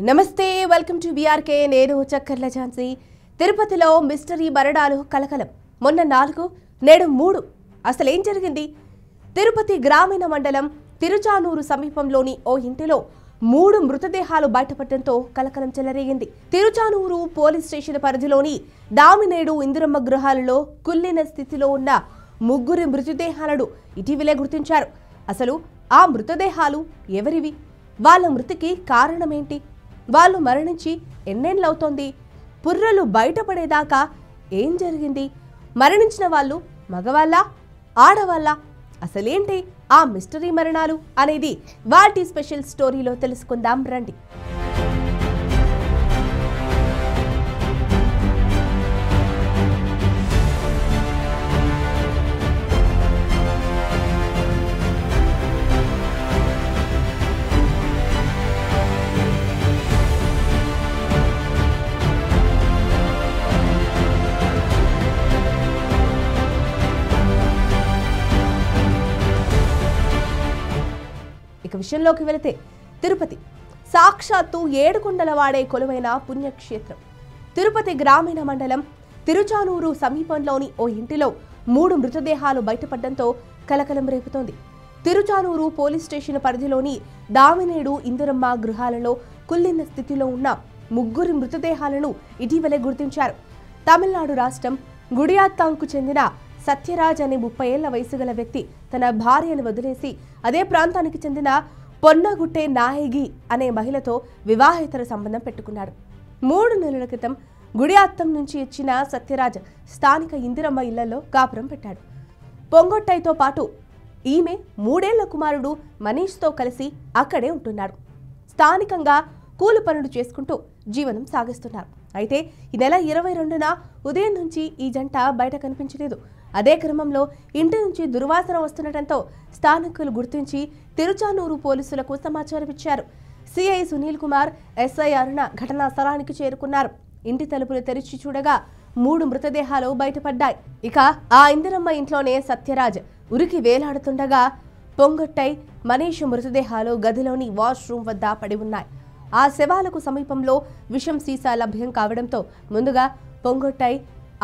నమస్తే welcome to BRK నేను చక్కర్ల ఝాన్సీ. తిరుపతిలో మిస్టరీ మరణాలు కలకలం. మొన్న 4 నేడు 3 అసలేం జరిగింది? తిరుపతి గ్రామీణ మండలం తిరుచానూరు సమీపంలోని ఓ ఇంటిలో 3 మృతదేహాలు బయటపడడంతో కలకలం చెలరేగింది. తిరుచానూరు పోలీస్ స్టేషన్ పరిధిలోని దామినేడు ఇందిరమ్మ గృహాలలో కుళ్ళిన స్థితిలో ఉన్న 3 మృతదేహాలను ఇటీవలే గుర్తించారు. అసలు ఆ మృతదేహాలు ఎవరివి? వాళ్ళ మృతికి కారణమేంటి? వాళ్ళు మరణించి ఎన్నేళ్ళవుతోంది? పుర్రలు బయటపడేదాకా ఏం జరిగింది? మరణించిన వాళ్ళు మగవాళ్ళ ఆడవాళ్ళ? అసలేంటి ఆ మిస్టరీ మరణాలు అనేది వాటి స్పెషల్ స్టోరీలో తెలుసుకుందాం రండి. ఇక విషయంలోకి వెళితే, తిరుపతి సాక్షాత్తు ఏడుకొండల వాడే కొలువైన పుణ్యక్షేత్రం. తిరుపతి గ్రామీణ మండలం తిరుచానూరు సమీపంలోని ఓ ఇంటిలో 3 మృతదేహాలు బయటపడడంతో కలకలం రేపుతోంది. తిరుచానూరు పోలీస్ స్టేషన్ పరిధిలోని దామినేడు ఇందిరమ్మ గృహాలలో కుళ్ళిన స్థితిలో ఉన్న 3 మృతదేహాలను ఇటీవలే గుర్తించారు. తమిళనాడు రాష్ట్రం గుడియాత్తాంకు చెందిన సత్యరాజ్ అనే 30 ఏళ్ల వయసు గల వ్యక్తి తన భార్యను వదిలేసి అదే ప్రాంతానికి చెందిన పొన్నగుట్టే నాయగి అనే మహిళతో వివాహేతర సంబంధం పెట్టుకున్నాడు. 3 నెలల క్రితం గుడియాత్తం నుంచి వచ్చిన సత్యరాజ్ స్థానిక ఇందిరమ్మ ఇళ్లలో కాపురం పెట్టాడు. పొంగొట్టైతో పాటు ఈమె 3 ఏళ్ల కుమారుడు మనీష్తో కలిసి అక్కడే ఉంటున్నాడు. స్థానికంగా కూలి పనులు చేసుకుంటూ జీవనం సాగిస్తున్నారు. అయితే ఈ నెల 22న ఉదయం నుంచి ఈ జంట బయట కనిపించలేదు. అదే క్రమంలో ఇంటి నుంచి దుర్వాసన వస్తుండటంతో స్థానికులు గుర్తించి తిరుచానూరు పోలీసులకు సమాచారం ఇచ్చారు. సిఐ సునీల్ కుమార్, ఎస్ఐ అరుణ ఘటనా స్థలానికి చేరుకున్నారు. ఇంటి తలుపులు తెరిచి చూడగా 3 మృతదేహాలు బయటపడ్డాయి. ఇక ఆ ఇందిరమ్మ ఇంట్లోనే సత్యరాజ్ ఉరికి వేలాడుతుండగా పొంగొట్టై మనీష్ మృతదేహాలు గదిలోని వాష్రూమ్ వద్ద పడి ఉన్నాయి. ఆ శవాలకు సమీపంలో విషం సీసా లభ్యం కావడంతో ముందుగా పొంగొట్టై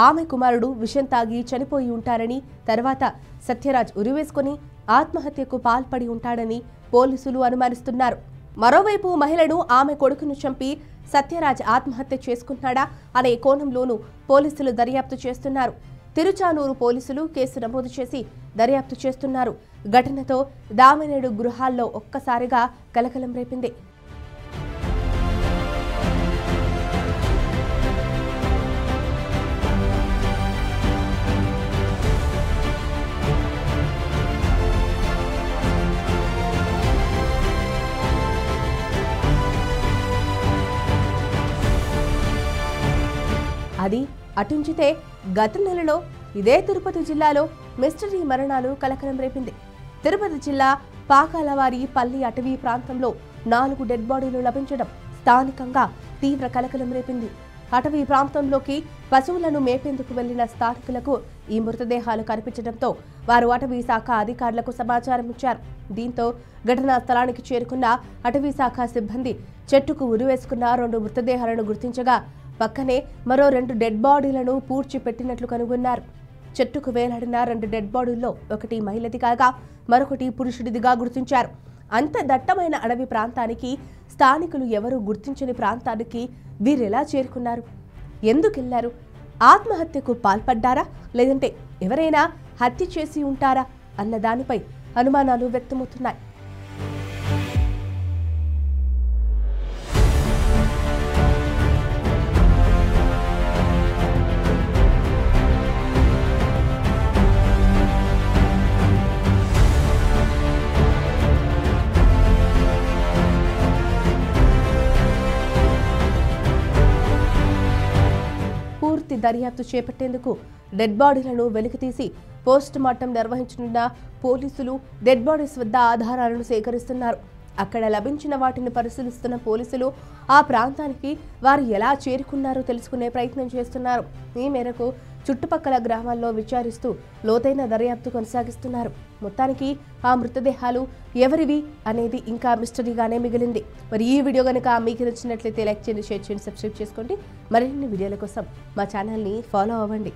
ఆమె కుమారుడు విషం తాగి చనిపోయి ఉంటారని, తర్వాత సత్యరాజ్ ఉరివేసుకుని ఆత్మహత్యకు పాల్పడి ఉంటాడని పోలీసులు అనుమానిస్తున్నారు. మరోవైపు మహిళను ఆమె కొడుకును చంపి సత్యరాజ్ ఆత్మహత్య చేసుకున్నాడా అనే కోణంలోనూ పోలీసులు దర్యాప్తు చేస్తున్నారు. తిరుచానూరు పోలీసులు కేసు నమోదు చేసి దర్యాప్తు చేస్తున్నారు. ఘటనతో దామినేడు గృహాల్లో ఒక్కసారిగా కలకలం రేపింది. అది అటుంచితే గత నెలలో ఇదే తిరుపతి జిల్లాలో మిస్టరీ మరణాలు కలకలం రేపింది. తిరుపతి జిల్లా పాకాలవారి పల్లి అటవీ ప్రాంతంలో 4 డెడ్ బాడీలు లభించడం స్థానికంగా తీవ్ర కలకలం రేపింది. అటవీ ప్రాంతంలోకి పశువులను మేపేందుకు వెళ్లిన స్థానికులకు ఈ మృతదేహాలు కనిపించడంతో వారు అటవీ శాఖ అధికారులకు సమాచారం ఇచ్చారు. దీంతో ఘటనా స్థలానికి చేరుకున్న అటవీ శాఖ సిబ్బంది చెట్టుకు ఉరివేసుకున్న 2 మృతదేహాలను గుర్తించగా పక్కనే మరో 2 డెడ్ బాడీలను పూడ్చి పెట్టినట్లు కనుగొన్నారు. చెట్టుకు వేలాడిన 2 డెడ్ బాడీల్లో ఒకటి మహిళది కాగా మరొకటి పురుషుడిదిగా గుర్తించారు. అంత దట్టమైన అడవి ప్రాంతానికి, స్థానికులు ఎవరూ గుర్తించని ప్రాంతానికి వీరెలా చేరుకున్నారు? ఎందుకెళ్లారు? ఆత్మహత్యకు పాల్పడ్డారా, లేదంటే ఎవరైనా హత్య చేసి ఉంటారా అన్న దానిపై అనుమానాలు వ్యక్తమవుతున్నాయి. పూర్తి దర్యాప్తు చేపట్టేందుకు డెడ్ బాడీలను వెలికితీసి పోస్ట్ మార్టం నిర్వహించనున్న పోలీసులు డెడ్ బాడీస్ వద్ద ఆధారాలను సేకరిస్తున్నారు. అక్కడ లభించిన వాటిని పరిశీలిస్తున్న పోలీసులు ఆ ప్రాంతానికి వారు ఎలా చేరుకున్నారో తెలుసుకునే ప్రయత్నం చేస్తున్నారు. ఈ మేరకు చుట్టుపక్కల గ్రామాల్లో విచారిస్తూ లోతైన దర్యాప్తు కొనసాగిస్తున్నారు. మొత్తానికి ఆ మృతదేహాలు ఎవరివి అనేది ఇంకా మిస్టరీగానే మిగిలింది. మరి ఈ వీడియో కనుక మీకు నచ్చినట్లయితే లైక్ చేయండి, షేర్ చేయండి, సబ్స్క్రైబ్ చేసుకోండి. మరిన్ని వీడియోల కోసం మా ఛానల్ని ఫాలో అవ్వండి.